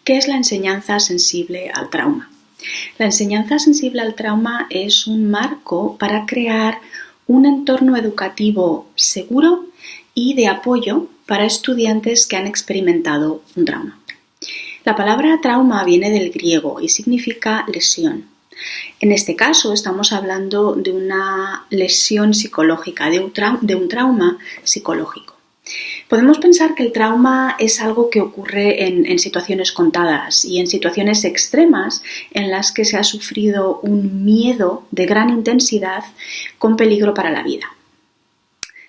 ¿Qué es la enseñanza sensible al trauma? La enseñanza sensible al trauma es un marco para crear un entorno educativo seguro y de apoyo para estudiantes que han experimentado un trauma. La palabra trauma viene del griego y significa lesión. En este caso estamos hablando de una lesión psicológica, de un trauma psicológico. Podemos pensar que el trauma es algo que ocurre en situaciones contadas y en situaciones extremas en las que se ha sufrido un miedo de gran intensidad con peligro para la vida,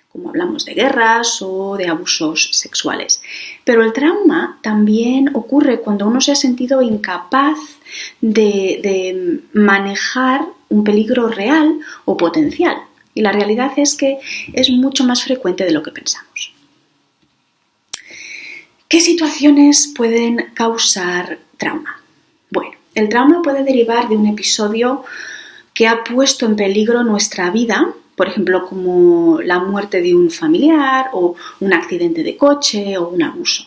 como hablamos de guerras o de abusos sexuales. Pero el trauma también ocurre cuando uno se ha sentido incapaz de manejar un peligro real o potencial. Y la realidad es que es mucho más frecuente de lo que pensamos. ¿Qué situaciones pueden causar trauma? Bueno, el trauma puede derivar de un episodio que ha puesto en peligro nuestra vida, por ejemplo, como la muerte de un familiar o un accidente de coche o un abuso.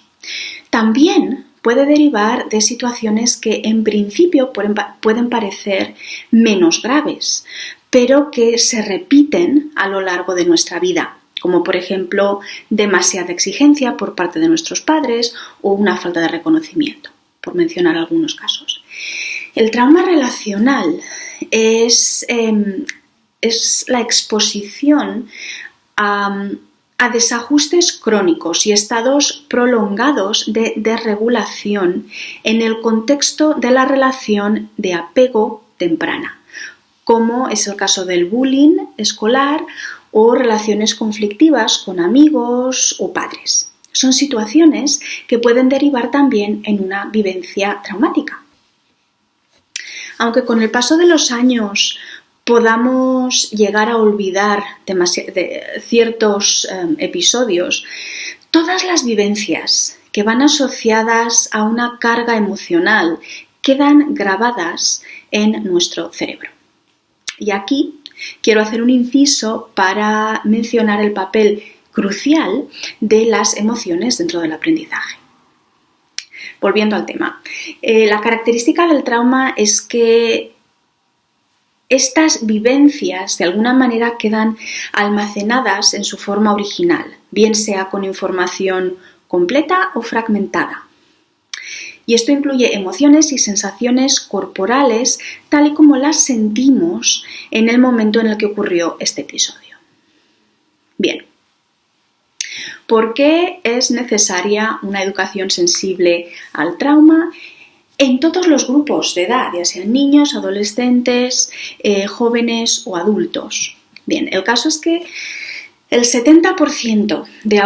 También puede derivar de situaciones que en principio pueden parecer menos graves, pero que se repiten a lo largo de nuestra vida, como por ejemplo demasiada exigencia por parte de nuestros padres o una falta de reconocimiento, por mencionar algunos casos. El trauma relacional es la exposición a desajustes crónicos y estados prolongados de desregulación en el contexto de la relación de apego temprana, como es el caso del bullying escolar o relaciones conflictivas con amigos o padres. Son situaciones que pueden derivar también en una vivencia traumática. Aunque con el paso de los años podamos llegar a olvidar ciertos episodios, todas las vivencias que van asociadas a una carga emocional quedan grabadas en nuestro cerebro. Y aquí quiero hacer un inciso para mencionar el papel crucial de las emociones dentro del aprendizaje. Volviendo al tema, la característica del trauma es que estas vivencias de alguna manera quedan almacenadas en su forma original, bien sea con información completa o fragmentada. Y esto incluye emociones y sensaciones corporales tal y como las sentimos en el momento en el que ocurrió este episodio. Bien, ¿por qué es necesaria una educación sensible al trauma en todos los grupos de edad, ya sean niños, adolescentes, jóvenes o adultos? Bien, el caso es que el 70% de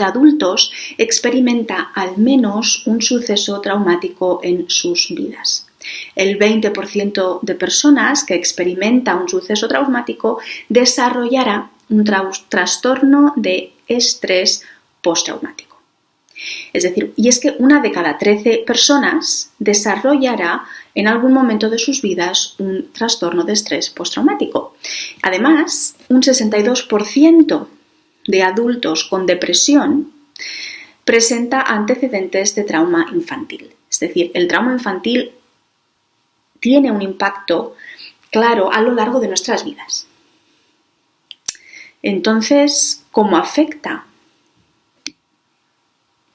adultos experimenta al menos un suceso traumático en sus vidas. El 20% de personas que experimenta un suceso traumático desarrollará un trastorno de estrés postraumático. Es decir, y es que una de cada 13 personas desarrollará en algún momento de sus vidas un trastorno de estrés postraumático. Además, un 62% de adultos con depresión presenta antecedentes de trauma infantil. Es decir, el trauma infantil tiene un impacto claro a lo largo de nuestras vidas. Entonces, ¿cómo afecta?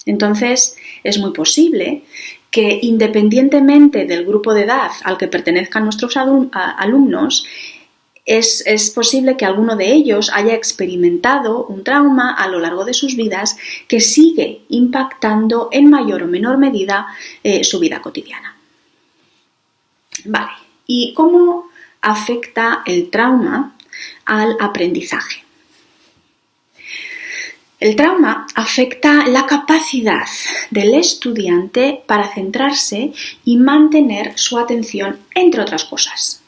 Entonces, es muy posible que independientemente del grupo de edad al que pertenezcan nuestros alumnos, es posible que alguno de ellos haya experimentado un trauma a lo largo de sus vidas que sigue impactando en mayor o menor medida su vida cotidiana. Vale, ¿y cómo afecta el trauma al aprendizaje? El trauma afecta la capacidad del estudiante para centrarse y mantener su atención, entre otras cosas.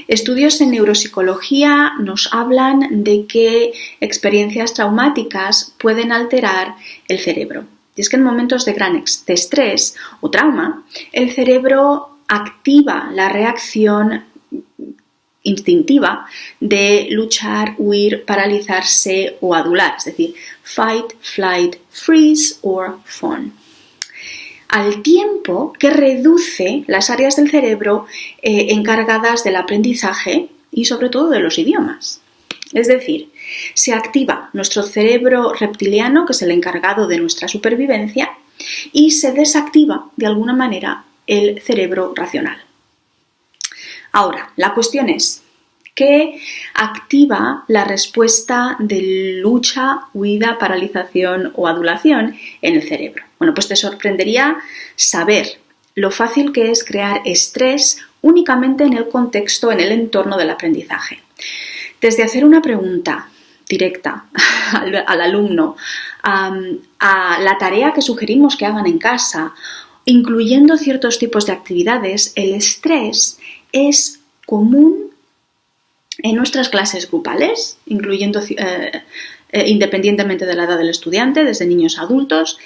Estudios en neuropsicología nos hablan de que experiencias traumáticas pueden alterar el cerebro. Y es que en momentos de gran estrés o trauma, el cerebro activa la reacción instintiva de luchar, huir, paralizarse o adular, es decir, fight, flight, freeze or fawn. Al tiempo que reduce las áreas del cerebro encargadas del aprendizaje y sobre todo de los idiomas. Es decir, se activa nuestro cerebro reptiliano, que es el encargado de nuestra supervivencia, y se desactiva de alguna manera el cerebro racional. Ahora, la cuestión es, ¿qué activa la respuesta de lucha, huida, paralización o adulación en el cerebro? Bueno, pues te sorprendería saber lo fácil que es crear estrés únicamente en el contexto, en el entorno del aprendizaje. Desde hacer una pregunta directa al alumno, a la tarea que sugerimos que hagan en casa, incluyendo ciertos tipos de actividades, el estrés es común en nuestras clases grupales, incluyendo independientemente de la edad del estudiante, desde niños a adultos,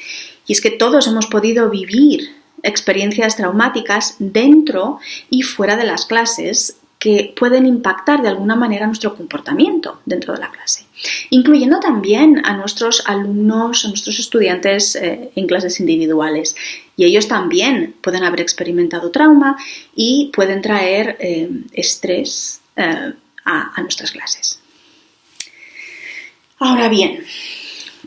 y es que todos hemos podido vivir experiencias traumáticas dentro y fuera de las clases que pueden impactar de alguna manera nuestro comportamiento dentro de la clase, incluyendo también a nuestros alumnos, a nuestros estudiantes en clases individuales. Y ellos también pueden haber experimentado trauma y pueden traer estrés a nuestras clases. Ahora bien,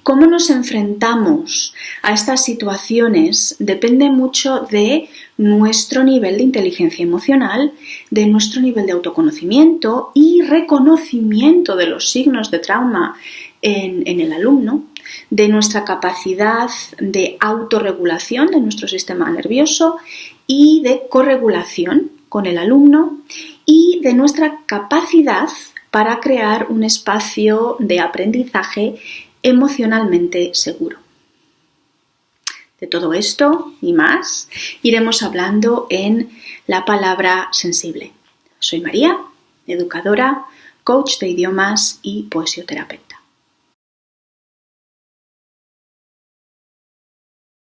cómo nos enfrentamos a estas situaciones depende mucho de nuestro nivel de inteligencia emocional, de nuestro nivel de autoconocimiento y reconocimiento de los signos de trauma en el alumno, de nuestra capacidad de autorregulación de nuestro sistema nervioso y de corregulación con el alumno y de nuestra capacidad para crear un espacio de aprendizaje emocionalmente seguro. De todo esto y más iremos hablando en La Palabra Sensible. Soy María, educadora, coach de idiomas y poesioterapeuta.